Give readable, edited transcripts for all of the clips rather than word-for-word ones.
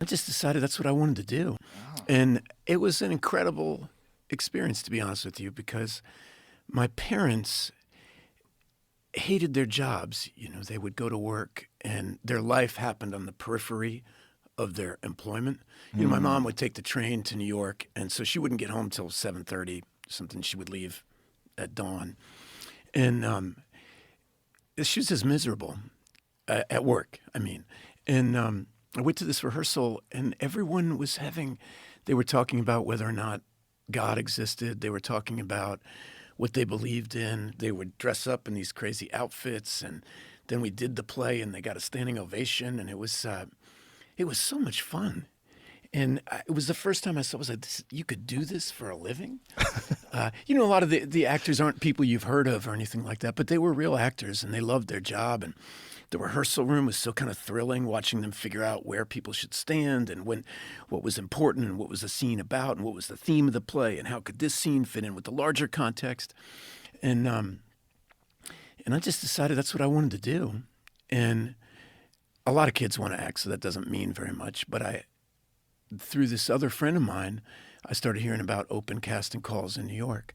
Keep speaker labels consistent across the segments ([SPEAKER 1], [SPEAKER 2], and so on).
[SPEAKER 1] I just decided that's what I wanted to do.
[SPEAKER 2] Oh.
[SPEAKER 1] And it was an incredible experience, to be honest with you, because my parents hated their jobs. You know, they would go to work and their life happened on the periphery of their employment. You know, my mom would take the train to New York, and so she wouldn't get home till 7:30, something. She would leave at dawn. And she was just miserable at work, I mean. And I went to this rehearsal, and everyone was they were talking about whether or not God existed. They were talking about what they believed in. They would dress up in these crazy outfits, and then we did the play, and they got a standing ovation, and it was so much fun. And it was the first time I saw, I was like, you could do this for a living? You know, a lot of the actors aren't people you've heard of or anything like that, but they were real actors, and they loved their job. And the rehearsal room was so kind of thrilling, watching them figure out where people should stand and what was important and what was the scene about and what was the theme of the play and how could this scene fit in with the larger context. And I just decided that's what I wanted to do. And a lot of kids want to act, so that doesn't mean very much. But through this other friend of mine, I started hearing about open casting calls in New York.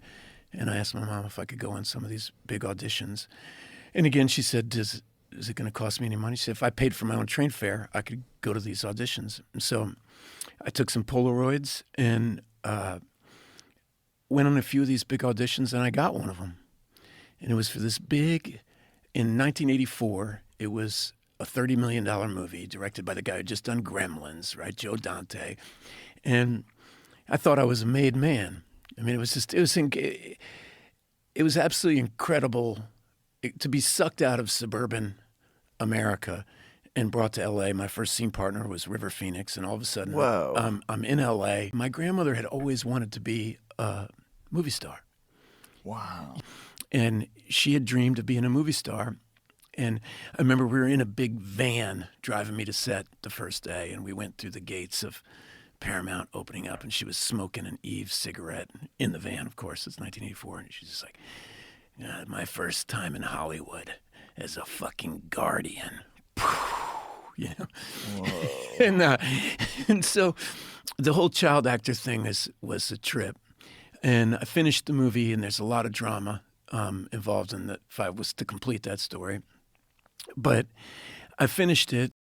[SPEAKER 1] And I asked my mom if I could go on some of these big auditions. And again, she said, is it going to cost me any money? She said, if I paid for my own train fare, I could go to these auditions. And so I took some Polaroids and went on a few of these big auditions, and I got one of them. And it was for this in 1984, it was a $30 million movie directed by the guy who had just done Gremlins, right? Joe Dante. And I thought I was a made man. I mean, it was absolutely incredible to be sucked out of suburban America and brought to L.A. My first scene partner was River Phoenix, and all of a sudden,
[SPEAKER 2] Whoa.
[SPEAKER 1] I'm in L.A. My grandmother had always wanted to be a movie star.
[SPEAKER 2] Wow.
[SPEAKER 1] And she had dreamed of being a movie star. And I remember we were in a big van driving me to set the first day, and we went through the gates of Paramount opening up, and she was smoking an Eve cigarette in the van, of course. It's 1984, and she's just like, my first time in Hollywood as a fucking guardian. You know?
[SPEAKER 2] Whoa.
[SPEAKER 1] And so the whole child actor thing was a trip. And I finished the movie, and there's a lot of drama involved in that, if I was to complete that story. But I finished it,